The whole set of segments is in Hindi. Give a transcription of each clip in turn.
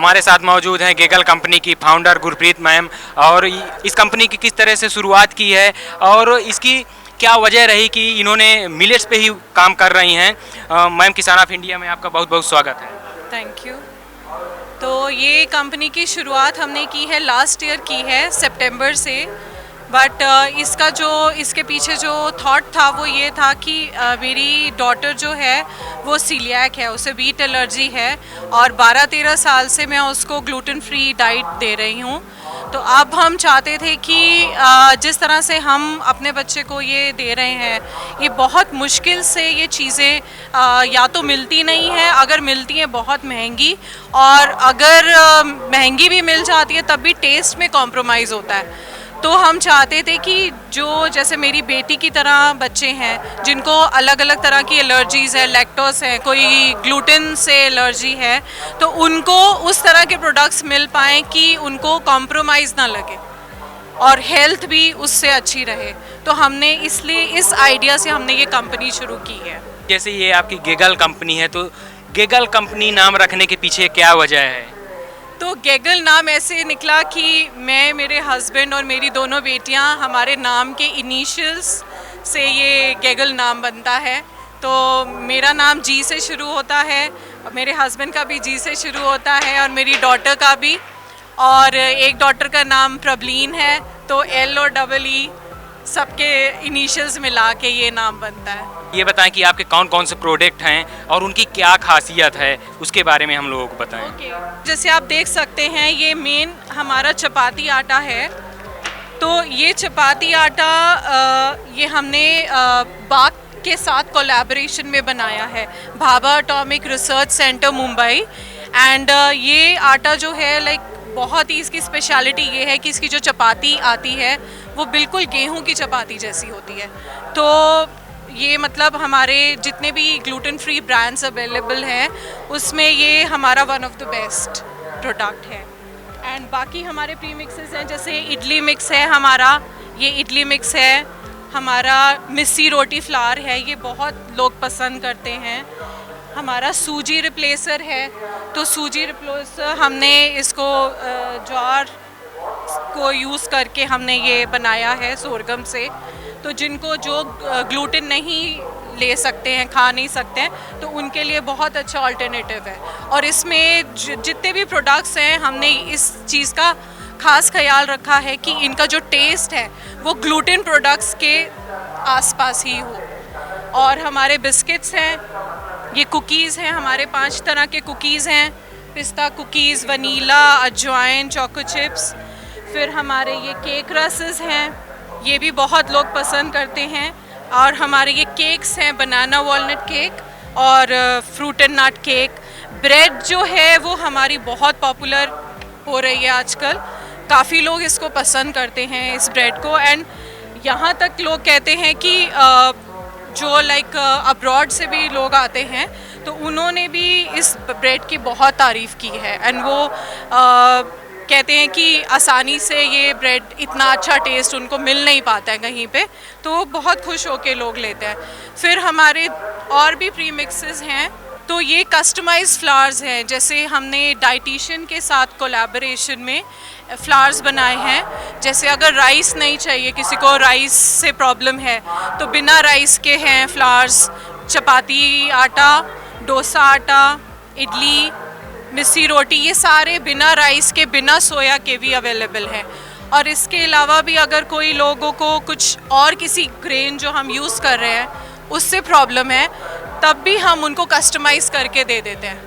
हमारे साथ मौजूद हैं गेगल कंपनी की फाउंडर गुरप्रीत मैम। और इस कंपनी की किस तरह से शुरुआत की है और इसकी क्या वजह रही कि इन्होंने मिलेट्स पे ही काम कर रही हैं। मैम, किसान ऑफ इंडिया में आपका बहुत बहुत स्वागत है। Thank you. तो ये कंपनी की शुरुआत हमने की है लास्ट ईयर की है सितंबर से। बट इसके पीछे जो थॉट था वो ये था कि मेरी डॉटर जो है वो सीलियाक है, उसे वीट एलर्जी है और 12-13 साल से मैं उसको ग्लूटेन फ्री डाइट दे रही हूँ। तो अब हम चाहते थे कि जिस तरह से हम अपने बच्चे को ये दे रहे हैं, ये बहुत मुश्किल से ये चीज़ें या तो मिलती नहीं है, अगर मिलती हैं बहुत महंगी, और अगर महंगी भी मिल जाती है तब भी टेस्ट में कॉम्प्रोमाइज़ होता है। तो हम चाहते थे कि जो जैसे मेरी बेटी की तरह बच्चे हैं जिनको अलग अलग तरह की एलर्जीज़ है, लैक्टोस है, कोई ग्लूटेन से एलर्जी है, तो उनको उस तरह के प्रोडक्ट्स मिल पाएँ कि उनको कॉम्प्रोमाइज़ ना लगे और हेल्थ भी उससे अच्छी रहे। तो हमने इसलिए इस आइडिया से हमने ये कंपनी शुरू की है। जैसे ये आपकी गेगल कंपनी है, तो गेगल कंपनी नाम रखने के पीछे क्या वजह है? तो गेगल नाम ऐसे निकला कि मैं, मेरे हस्बैंड और मेरी दोनों बेटियां, हमारे नाम के इनिशियल्स से ये गेगल नाम बनता है। तो मेरा नाम जी से शुरू होता है, मेरे हस्बैंड का भी जी से शुरू होता है और मेरी डॉटर का भी, और एक डॉटर का नाम प्रबलीन है। तो एल और डबल ई सबके इनिशियल्स मिला के ये नाम बनता है। ये बताएं कि आपके कौन कौन से प्रोडक्ट हैं और उनकी क्या खासियत है, उसके बारे में हम लोगों को बताएं। जैसे आप देख सकते हैं ये मेन हमारा चपाती आटा है। तो ये चपाती आटा ये हमने बाक के साथ कोलैबोरेशन में बनाया है, Bhabha atomic research centre Mumbai. And ये आटा जो है लाइक बहुत ही, इसकी स्पेशलिटी ये है कि इसकी जो चपाती आती है वो बिल्कुल गेहूं की चपाती जैसी होती है। तो ये मतलब हमारे जितने भी ग्लूटेन फ्री ब्रांड्स अवेलेबल हैं उसमें ये हमारा one of the best product है। एंड बाकी हमारे प्री मिक्सेस हैं, जैसे इडली मिक्स है हमारा, ये इडली मिक्स है हमारा, मिस्सी रोटी फ्लावर है, ये बहुत लोग पसंद करते हैं। हमारा सूजी रिप्लेसर है, तो सूजी रिप्लेसर हमने इसको ज्वार को यूज़ करके हमने ये बनाया है सोरगम से। तो जिनको जो ग्लूटेन नहीं ले सकते हैं, खा नहीं सकते हैं, तो उनके लिए बहुत अच्छा अल्टरनेटिव है। और इसमें जितने भी प्रोडक्ट्स हैं हमने इस चीज़ का खास ख्याल रखा है कि इनका जो टेस्ट है वो ग्लूटेन प्रोडक्ट्स के आसपास ही हो। और हमारे बिस्किट्स हैं, ये कुकीज़ हैं, हमारे 5 तरह के कुकीज़ हैं, पिस्ता कुकीज़, वनीला, अजवाइन, चोको चिप्स। फिर हमारे ये केक रसेस हैं, ये भी बहुत लोग पसंद करते हैं। और हमारे ये केक्स हैं, बनाना वॉलनट केक और fruit and nut cake. Bread जो है वो हमारी बहुत पॉपुलर हो रही है आजकल, काफ़ी लोग इसको पसंद करते हैं इस ब्रेड को। एंड यहाँ तक लोग कहते हैं कि जो लाइक अब्रॉड से भी लोग आते हैं तो उन्होंने भी इस ब्रेड की बहुत तारीफ़ की है। एंड वो कहते हैं कि आसानी से ये ब्रेड, इतना अच्छा टेस्ट उनको मिल नहीं पाता है कहीं पे, तो बहुत खुश होके लोग लेते हैं। फिर हमारे और भी प्री मिक्सेस हैं, तो ये कस्टमाइज्ड फ्लावर्स हैं, जैसे हमने डाइटिशियन के साथ कोलैबोरेशन में फ्लावर्स बनाए हैं। जैसे अगर राइस नहीं चाहिए, किसी को राइस से प्रॉब्लम है, तो बिना राइस के हैं फ्लावर्स, चपाती आटा, डोसा आटा, इडली, मिस्सी रोटी, ये सारे बिना राइस के, बिना सोया के भी अवेलेबल हैं। और इसके अलावा भी अगर कोई लोगों को कुछ और किसी ग्रेन जो हम यूज़ कर रहे हैं उससे प्रॉब्लम है, तब भी हम उनको कस्टमाइज़ करके दे देते हैं।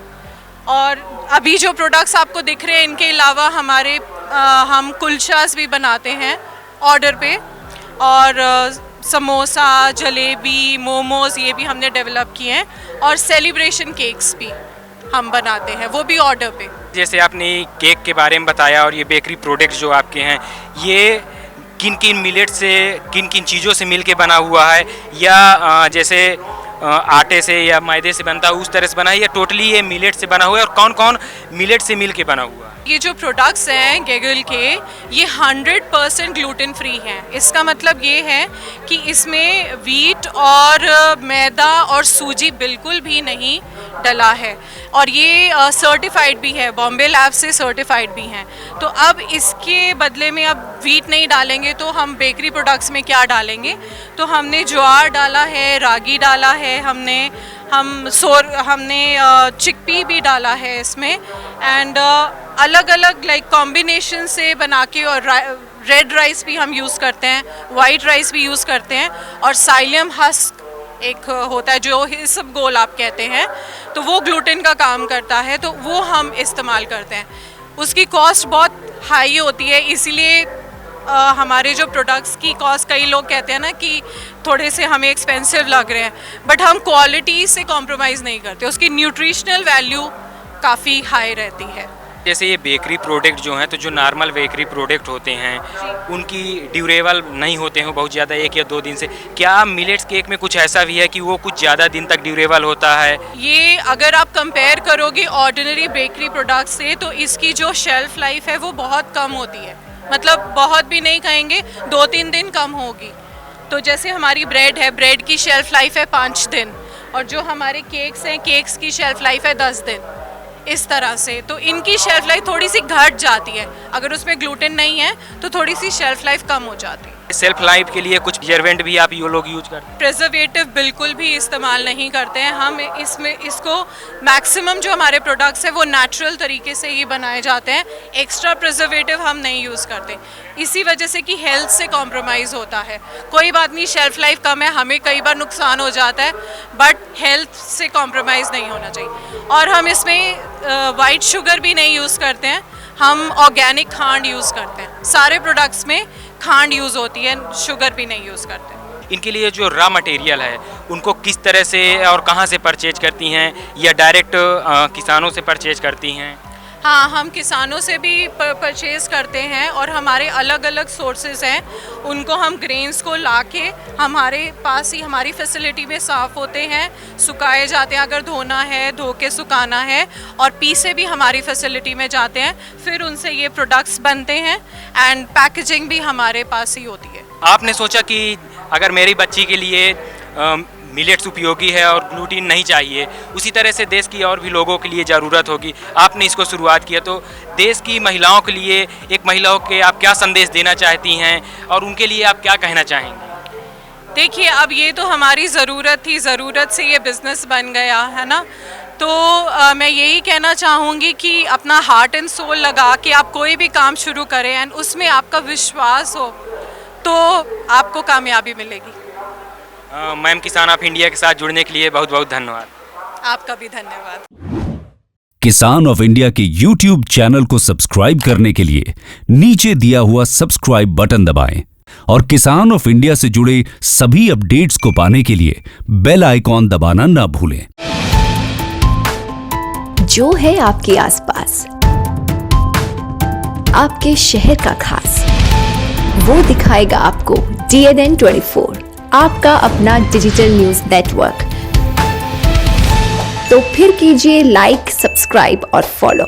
और अभी जो प्रोडक्ट्स आपको दिख रहे हैं, इनके अलावा हमारे हम कुलचास भी बनाते हैं ऑर्डर पे, और समोसा, जलेबी, मोमोज़ ये भी हमने डेवलप किए हैं। और सेलिब्रेशन केक्स भी हम बनाते हैं, वो भी ऑर्डर पे। जैसे आपने केक के बारे में बताया और ये बेकरी प्रोडक्ट जो आपके हैं, ये किन किन मिलेट से, किन किन चीज़ों से मिलके बना हुआ है, या जैसे आटे से या मैदे से बनता है उस तरह से बना है, या टोटली ये मिलेट से बना हुआ है, और कौन कौन मिलेट से मिलके बना हुआ है? ये जो प्रोडक्ट्स हैं गेगल के, ये 100% ग्लूटेन फ्री हैं। इसका मतलब ये है कि इसमें वीट और मैदा और सूजी बिल्कुल भी नहीं डला है, और ये सर्टिफाइड भी है, बॉम्बे लैब से सर्टिफाइड भी हैं। तो अब इसके बदले में अब वीट नहीं डालेंगे तो हम बेकरी प्रोडक्ट्स में क्या डालेंगे? तो हमने ज्वार डाला है, रागी डाला है, हमने चिकपी भी डाला है इसमें, एंड अलग अलग लाइक कॉम्बिनेशन से बना के, और रेड राइस भी हम यूज़ करते हैं, वाइट राइस भी यूज़ करते हैं, और साइलियम हस्क एक होता है जो इसबगोल आप कहते हैं, तो वो ग्लूटेन का काम करता है, तो वो हम इस्तेमाल करते हैं। उसकी कॉस्ट बहुत हाई होती है, इसीलिए हमारे जो प्रोडक्ट्स की कॉस्ट, कई लोग कहते हैं ना कि थोड़े से हमें एक्सपेंसिव लग रहे हैं, बट हम क्वालिटी से कॉम्प्रोमाइज़ नहीं करते, उसकी न्यूट्रिशनल वैल्यू काफ़ी हाई रहती है। जैसे ये बेकरी प्रोडक्ट जो हैं, तो जो नॉर्मल बेकरी प्रोडक्ट होते हैं उनकी ड्यूरेबल नहीं होते हैं बहुत ज़्यादा, 1 या 2 दिन से। क्या मिलेट्स केक में कुछ ऐसा भी है कि वो कुछ ज़्यादा दिन तक ड्यूरेबल होता है? ये अगर आप कंपेयर करोगे ऑर्डिनरी बेकरी प्रोडक्ट से, तो इसकी जो शेल्फ लाइफ है वो बहुत कम होती है, मतलब बहुत भी नहीं कहेंगे, 2-3 दिन कम होगी। तो जैसे हमारी ब्रेड है, ब्रेड की शेल्फ लाइफ है 5 दिन, और जो हमारे केक्स हैं, केक्स की शेल्फ लाइफ है 10 दिन, इस तरह से। तो इनकी शेल्फ लाइफ थोड़ी सी घट जाती है, अगर उसमें ग्लूटेन नहीं है तो थोड़ी सी शेल्फ लाइफ कम हो जाती है। सेल्फ लाइफ के लिए कुछ प्रिजर्वेंट भी आप ये लोग यूज करते हैं? प्रिजर्वेटिव बिल्कुल भी इस्तेमाल नहीं करते हैं हम इसको मैक्सिमम जो हमारे प्रोडक्ट्स हैं वो नेचुरल तरीके से ही बनाए जाते हैं, एक्स्ट्रा प्रिजर्वेटिव हम नहीं यूज़ करते, इसी वजह से कि हेल्थ से कॉम्प्रोमाइज़ होता है। कोई बात नहीं, शेल्फ लाइफ कम है, हमें कई बार नुकसान हो जाता है, बट हेल्थ से कॉम्प्रोमाइज़ नहीं होना चाहिए। और हम इसमें वाइट शुगर भी नहीं यूज़ करते हैं, हम ऑर्गेनिक खांड यूज़ करते हैं। सारे प्रोडक्ट्स में खांड यूज़ होती है, शुगर भी नहीं यूज़ करते। इनके लिए जो रॉ मटेरियल है उनको किस तरह से और कहाँ से परचेज करती हैं, या डायरेक्ट किसानों से परचेज करती हैं? हाँ, हम किसानों से भी परचेज़ करते हैं, और हमारे अलग अलग सोर्सेज हैं, उनको हम ग्रेन्स को लाके हमारे पास ही हमारी फैसिलिटी में साफ़ होते हैं, सुखाए जाते हैं, अगर धोना है धो के सुखाना है, और पीसे भी हमारी फैसिलिटी में जाते हैं, फिर उनसे ये प्रोडक्ट्स बनते हैं, एंड पैकेजिंग भी हमारे पास ही होती है। आपने सोचा कि अगर मेरी बच्ची के लिए मिलेट्स उपयोगी है और ग्लूटीन नहीं चाहिए, उसी तरह से देश की और भी लोगों के लिए ज़रूरत होगी, आपने इसको शुरुआत किया, तो देश की महिलाओं के लिए, एक महिलाओं के आप क्या संदेश देना चाहती हैं और उनके लिए आप क्या कहना चाहेंगे? देखिए, अब ये तो हमारी ज़रूरत थी, ज़रूरत से ये बिज़नेस बन गया है ना, तो मैं यही कहना चाहूँगी कि अपना हार्ट एंड सोल लगा के आप कोई भी काम शुरू करें, एंड उसमें आपका विश्वास हो तो आपको कामयाबी मिलेगी। मैम, किसान ऑफ इंडिया के साथ जुड़ने के लिए बहुत बहुत धन्यवाद। आपका भी धन्यवाद। किसान ऑफ इंडिया के YouTube चैनल को सब्सक्राइब करने के लिए नीचे दिया हुआ सब्सक्राइब बटन दबाएं, और किसान ऑफ इंडिया से जुड़े सभी अपडेट्स को पाने के लिए बेल आइकॉन दबाना ना भूलें। जो है आपके आसपास, आपके शहर का खास, वो दिखाएगा आपको DNN 24, आपका अपना डिजिटल न्यूज नेटवर्क। तो फिर कीजिए लाइक, सब्सक्राइब और फॉलो।